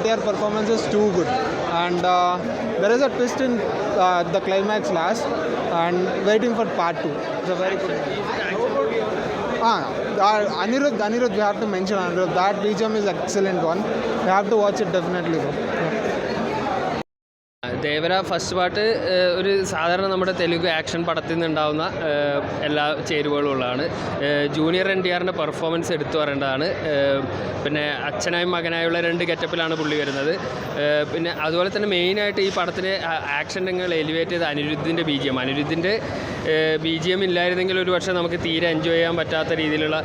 Their performance is too good, and there is a twist in the climax last, and waiting for part 2. It's a very good movie. Anirudh, we have to mention Anirudh. That BGM is excellent one. We have to watch it definitely. Devara first part ഒരു സാധാരണ നമ്മുടെ Telugu action പടത്തിൽ നിന്നുണ്ടാവുന്ന എല്ലാ ചേരുവകളും ഉള്ളതാണ്. Junior NTRൻ്റെ performance എടുത്തു പറയേണ്ടതാണ്. പിന്നെ അച്ഛനായും മകനായുള്ള 2 ഗെറ്റപ്പിലാണ് പുള്ളി വരുന്നത്. പിന്നെ അതുപോലെ തന്നെ മെയിനായിട്ട് ഈ പടത്തിലെ ആക്ഷൻ രംഗങ്ങൾ എലിവേറ്റ് ചെയ്ത അനിരുദ്ധിൻ്റെ അനിരുദ്ധിൻ്റെ BGM ഇല്ലായിരുന്നെങ്കിൽ ഒരു പക്ഷേ നമുക്ക് തീരെ എൻജോയ് ചെയ്യാൻ പറ്റാത്ത രീതിയിലുള്ള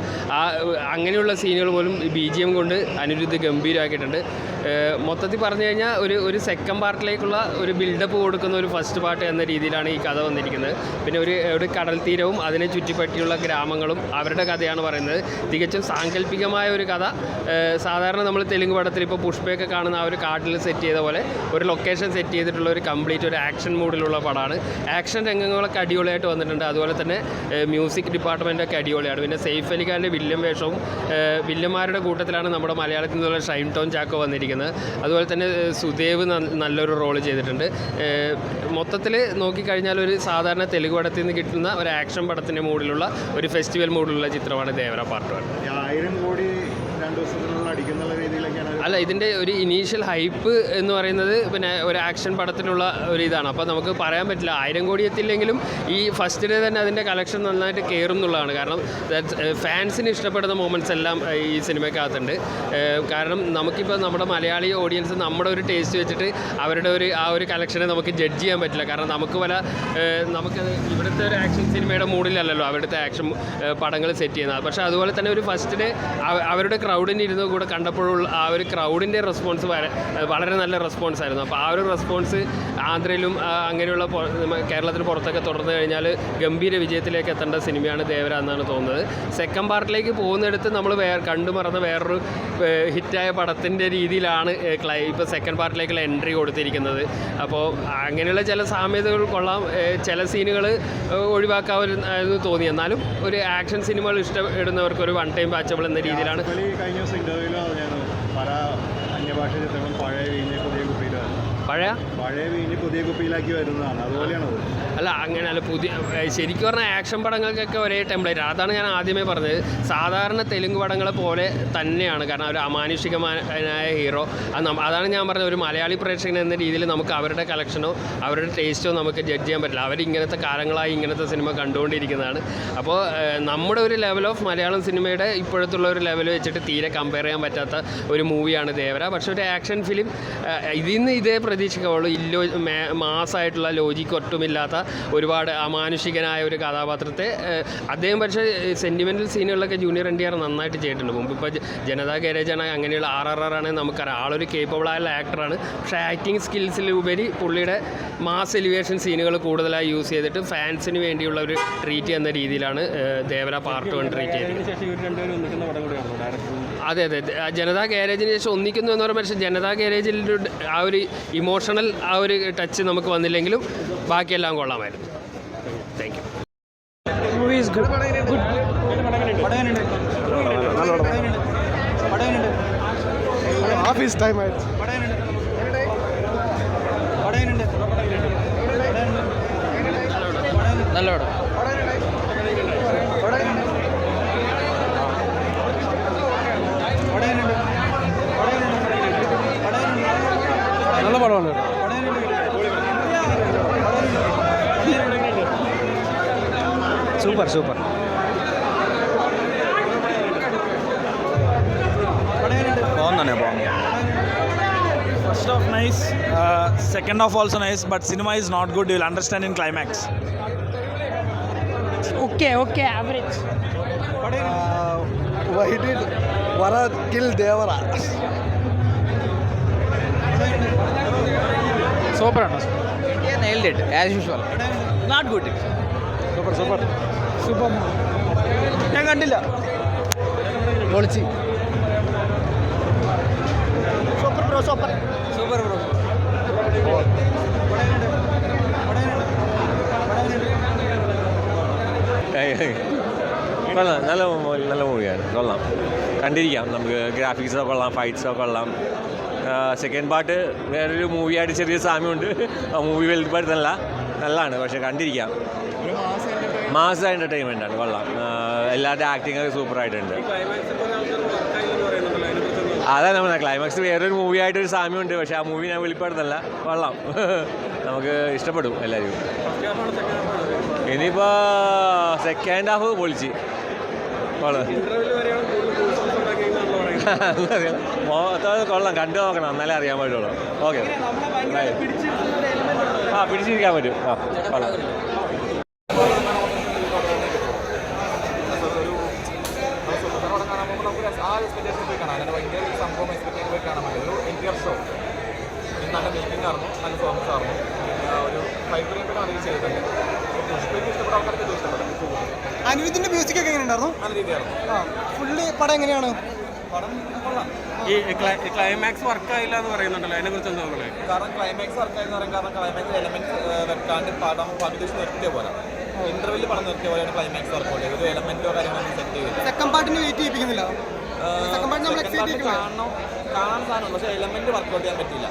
അങ്ങനെയുള്ള സീനുകൾ പോലും BGM കൊണ്ട് അനിരുദ്ധ് ഗംഭീരമാക്കിയിട്ടുണ്ട്. മൊത്തത്തിൽ പറഞ്ഞു കഴിഞ്ഞാൽ ഒരു സെക്കൻഡ് പാർട്ടിലേക്കുള്ള ഒരു ബിൽഡപ്പ് കൊടുക്കുന്ന ഒരു ഫസ്റ്റ് പാർട്ട് എന്ന രീതിയിലാണ് ഈ കഥ വന്നിരിക്കുന്നത്. പിന്നെ ഒരു കടൽ തീരവും അതിനെ ചുറ്റിപ്പറ്റിയുള്ള ഗ്രാമങ്ങളും അവരുടെ കഥയാണ് പറയുന്നത്. തികച്ചും സാങ്കല്പികമായ ഒരു കഥ. സാധാരണ നമ്മൾ തെലുങ്ക് പടത്തിൽ ഇപ്പോൾ പുഷ്പയൊക്കെ കാണുന്ന ആ ഒരു കാട്ടിൽ സെറ്റ് ചെയ്ത പോലെ ഒരു ലൊക്കേഷൻ സെറ്റ് ചെയ്തിട്ടുള്ള ഒരു കംപ്ലീറ്റ് ഒരു ആക്ഷൻ മൂഡിലുള്ള പടമാണ്. ആക്ഷൻ രംഗങ്ങളൊക്കെ അടിപൊളിയായിട്ട് വന്നിട്ടുണ്ട്. അതുപോലെ തന്നെ മ്യൂസിക് ഡിപ്പാർട്ട്മെൻറ്റൊക്കെ അടിപൊളിയാണ്. പിന്നെ സെയ്ഫ് അലി ഖാൻ്റെ വില്ലൻ വേഷവും വില്ലന്മാരുടെ കൂട്ടത്തിലാണ് നമ്മുടെ മലയാളത്തിൽ നിന്നുള്ള ഷൈൻ ടോൺ ചാക്കോ വന്നിരിക്കുന്നത്. അതുപോലെ തന്നെ സുദേവ് നല്ലൊരു റോള് ചെയ്തിട്ടുണ്ട്. മൊത്തത്തിൽ നോക്കിക്കഴിഞ്ഞാൽ ഒരു സാധാരണ തെലുങ്ക് പടത്തിൽ നിന്ന് കിട്ടുന്ന ഒരു ആക്ഷൻ പടത്തിൻ്റെ മൂഡിലുള്ള ഒരു ഫെസ്റ്റിവൽ മൂഡിലുള്ള ചിത്രമാണ് ദേവര പാർട്ട് 1. 1000 കോടി 2 ദിവസത്തിനുള്ള അടിക്കുന്ന രീതിയിലൊക്കെയാണ്. അല്ല, ഇതിൻ്റെ ഒരു ഇനീഷ്യൽ ഹൈപ്പ് എന്ന് പറയുന്നത് പിന്നെ ഒരു ആക്ഷൻ പടത്തിനുള്ള ഒരു ഇതാണ്. അപ്പോൾ നമുക്ക് പറയാൻ പറ്റില്ല 1000 കോടി എത്തില്ലെങ്കിലും ഈ ഫസ്റ്റ് ഡേ തന്നെ അതിൻ്റെ കളക്ഷൻ നന്നായിട്ട് കയറും എന്നുള്ളതാണ്. കാരണം ഫാൻസിന് ഇഷ്ടപ്പെടുന്ന മൊമെൻറ്റ്സ് എല്ലാം ഈ സിനിമയ്ക്കകത്തുണ്ട്. കാരണം നമുക്കിപ്പോൾ നമ്മുടെ മലയാളി ഓഡിയൻസ് നമ്മുടെ ഒരു ടേസ്റ്റ് വെച്ചിട്ട് അവരുടെ ആ ഒരു കളക്ഷനെ നമുക്ക് ജഡ്ജ് ചെയ്യാൻ പറ്റില്ല. കാരണം നമുക്കത് ഇവിടുത്തെ ഒരു ആക്ഷൻ സിനിമയുടെ മൂഡിലല്ലല്ലോ അവിടുത്തെ ആക്ഷൻ പടങ്ങൾ സെറ്റ് ചെയ്യുന്നത്. പക്ഷേ അതുപോലെ തന്നെ ഒരു ഫസ്റ്റ് ഡേ അവരുടെ ക്രൗഡിന് ഇരുന്ന് കൂടെ കണ്ടപ്പോഴുള്ള ആ ഒരു ക്രൗഡിൻ്റെ റെസ്പോൺസ് വളരെ നല്ല റെസ്പോൺസ് ആയിരുന്നു. അപ്പോൾ ആ ഒരു റെസ്പോൺസ് ആന്ധ്രയിലും അങ്ങനെയുള്ള കേരളത്തിന് പുറത്തൊക്കെ തുടർന്നു കഴിഞ്ഞാൽ ഗംഭീര വിജയത്തിലേക്ക് എത്തേണ്ട സിനിമയാണ് ദേവര എന്നാണ് തോന്നുന്നത്. സെക്കൻഡ് പാർട്ടിലേക്ക് പോകുന്നിടത്ത് നമ്മൾ കണ്ടുമറന്ന വേറൊരു ഹിറ്റായ പടത്തിൻ്റെ രീതിയിലാണ് ഇപ്പോൾ സെക്കൻഡ് പാർട്ടിലേക്കുള്ള എൻട്രി കൊടുത്തിരിക്കുന്നത്. അപ്പോൾ അങ്ങനെയുള്ള ചില സാമ്യതകൾ കൊള്ളാം. ചില സീനുകൾ ഒഴിവാക്കാമെന്ന് തോന്നി. എന്നാലും ഒരു ആക്ഷൻ സിനിമകൾ ഇഷ്ടപ്പെടുന്നവർക്ക് ഒരു വൺ ടൈം വാച്ചബിൾ എന്ന രീതിയിലാണ്. കഴിഞ്ഞ ദിവസം ഇൻ്റർവ്യൂവിൽ പറഞ്ഞായിരുന്നു പല അന്യഭാഷ ചിത്രങ്ങളും പഴയ വീഞ്ഞ് പുതിയ കുപ്പിയിലാക്കി വരുന്നതാണ്. അതുപോലെയാണത്. അല്ല, അങ്ങനെയല്ല. ശരിക്കും പറഞ്ഞാൽ ആക്ഷൻ പടങ്ങൾക്കൊക്കെ ഒരേ ടെംപ്ലേറ്റ്. അതാണ് ഞാൻ ആദ്യമേ പറഞ്ഞത്. സാധാരണ തെലുങ്ക് പടങ്ങളെ പോലെ തന്നെയാണ്. കാരണം ഒരു അമാനുഷികമായ ഹീറോ. അതാണ് ഞാൻ പറഞ്ഞത്. ഒരു മലയാളി പ്രേക്ഷകൻ എന്ന രീതിയിൽ നമുക്ക് അവരുടെ കളക്ഷനോ അവരുടെ ടേസ്റ്റോ നമുക്ക് ജഡ്ജ് ചെയ്യാൻ പറ്റില്ല. അവരിങ്ങനത്തെ കാലങ്ങളായി ഇങ്ങനത്തെ സിനിമ കണ്ടുകൊണ്ടിരിക്കുന്നതാണ്. അപ്പോൾ നമ്മുടെ ഒരു ലെവൽ ഓഫ് മലയാളം സിനിമയുടെ ഇപ്പോഴത്തുള്ള ഒരു ലെവൽ വെച്ചിട്ട് തീരെ കമ്പയർ ചെയ്യാൻ പറ്റാത്ത ഒരു മൂവിയാണ് ദേവര. പക്ഷേ ഒരു ആക്ഷൻ ഫിലിം ഇതിൽ നിന്ന് ഇതേ പ്രതീക്ഷിക്കുള്ളൂ. മാസമായിട്ടുള്ള ലോജിക്ക് ഒട്ടുമില്ലാത്ത ഒരുപാട് അമാനുഷികനായ ഒരു കഥാപാത്രത്തെ അദ്ദേഹം പക്ഷേ സെൻറ്റിമെൻ്റൽ സീനുകളിലൊക്കെ ജൂനിയർ NTR നന്നായിട്ട് ചെയ്തിട്ടുണ്ട്. മുമ്പ് ഇപ്പോൾ ജനതാ ഗാരേജാണ് അങ്ങനെയുള്ള RRR ആണെങ്കിൽ നമുക്കറിയാം ആളൊരു കേപ്പബിളായുള്ള ആക്ടറാണ്. പക്ഷേ ആക്ടിങ് സ്കിൽസിലുപരി പുള്ളിയുടെ മാസ് എലിവേഷൻ സീനുകൾ കൂടുതലായി യൂസ് ചെയ്തിട്ട് ഫാൻസിന് വേണ്ടിയുള്ള ഒരു ട്രീറ്റ് എന്ന രീതിയിലാണ് ദേവര പാർട്ട് 1 ട്രീറ്റ് ചെയ്തത്. അതെ, ജനതാ ഗാരേജിന് ശേഷം ഒന്നിക്കുന്നു എന്ന് പറയുമ്പോൾ പക്ഷേ ജനതാ ഗാരേജിൽ ആ ഒരു ഇമോഷണൽ ആ ഒരു ടച്ച് നമുക്ക് വന്നില്ലെങ്കിലും ബാക്കിയെല്ലാം കൊള്ളാമായിരുന്നു. Thank you. നല്ല പടം. നല്ല പടമാണ്. Super. First half nice, second half also nice, but cinema is not good. You will understand in climax. Okay, average. Why did Vara kill Devara? Super. Yeah, nailed it as usual. Not good. Super. ഞാൻ കണ്ടില്ല. പൊളിച്ച്. Super bro. നല്ല മൂവിയാണ്. കൊള്ളാം, കണ്ടിരിക്കാം. നമുക്ക് ഗ്രാഫിക്സൊക്കെ കൊള്ളാം, ഫൈറ്റ്സൊക്കെ കൊള്ളാം, സെക്കൻഡ് പാർട്ട് വേറൊരു മൂവിയായിട്ട് ചെറിയ സാമ്യമുണ്ട്. ആ മൂവി വലുപ്പടുത്തല്ല, നല്ലതാണ്, പക്ഷേ കണ്ടിരിക്കാം. മാസ് എൻ്റർടൈൻമെൻ്റ് ആണ്, കൊള്ളാം. എല്ലാവരുടെ ആക്ടിങ് ഒക്കെ സൂപ്പറായിട്ടുണ്ട്. അതാണ് നമ്മൾ ക്ലൈമാക്സ് വേറൊരു മൂവിയായിട്ടൊരു സാമ്യമുണ്ട്, പക്ഷേ ആ മൂവി ഞാൻ വെളിപ്പെടുത്തല്ല, കൊള്ളാം. നമുക്ക് ഇഷ്ടപ്പെടും എല്ലാവരും. ഇനിയിപ്പോൾ സെക്കൻഡ് ഹാഫ് പൊളിച്ച് കൊള്ളാം, കണ്ടു നോക്കണം, എന്നാലേ അറിയാൻ പറ്റുള്ളൂ. ഓക്കെ, ആ പിടിച്ചിരിക്കാൻ പറ്റും. ആ കൊള്ളാം. നല്ല മേക്കിംഗ് ആയിരുന്നു, നല്ല സോങ്സ് ആയിരുന്നു, ഒരു ഫൈബറിയൊക്കെ അറിയിച്ച് ചെയ്തിട്ടുണ്ട്. ഇഷ്ടപ്പെട്ട ആൾക്കാർക്ക് ഇഷ്ടപ്പെടും. അനിരുദ്ധിന്റെ മ്യൂസിക് ഒക്കെ എങ്ങനെയുണ്ടായിരുന്നു? നല്ല രീതിയായിരുന്നു. ഫുള്ളി പടം എങ്ങനെയാണ്? പടം കൊള്ളാം. ഈ ക്ലൈമാക്സ് വർക്കായില്ല എന്ന് പറയുന്നുണ്ടല്ലോ, അതിനെക്കുറിച്ച് എന്താ പറയുക? കാരണം ക്ലൈമാക്സ് വർക്കായെന്ന് പറയാൻ കാരണം ക്ലൈമാക്സ് എലമെന്റ്സ് വെക്കാണ്ട് പടം പകുതി ദിവസം നിർത്തിയ പോലെ, ഇന്റർവെല്ലിൽ പടം നിർത്തിയ പോലെയാണ് ക്ലൈമാക്സ് വർക്കൗട്ട് ചെയ്ത്. ഒരു എലമെന്റോ കാര്യങ്ങളൊന്നും സെറ്റ് ചെയ്തില്ല. സെക്കൻഡ് പാർട്ടിന് വെയിറ്റ് ചെയ്യിപ്പിക്കുന്നില്ല. കാണാൻ സാധനം, പക്ഷേ എലമെന്റ് വർക്കൗട്ട് ചെയ്യാൻ പറ്റില്ല.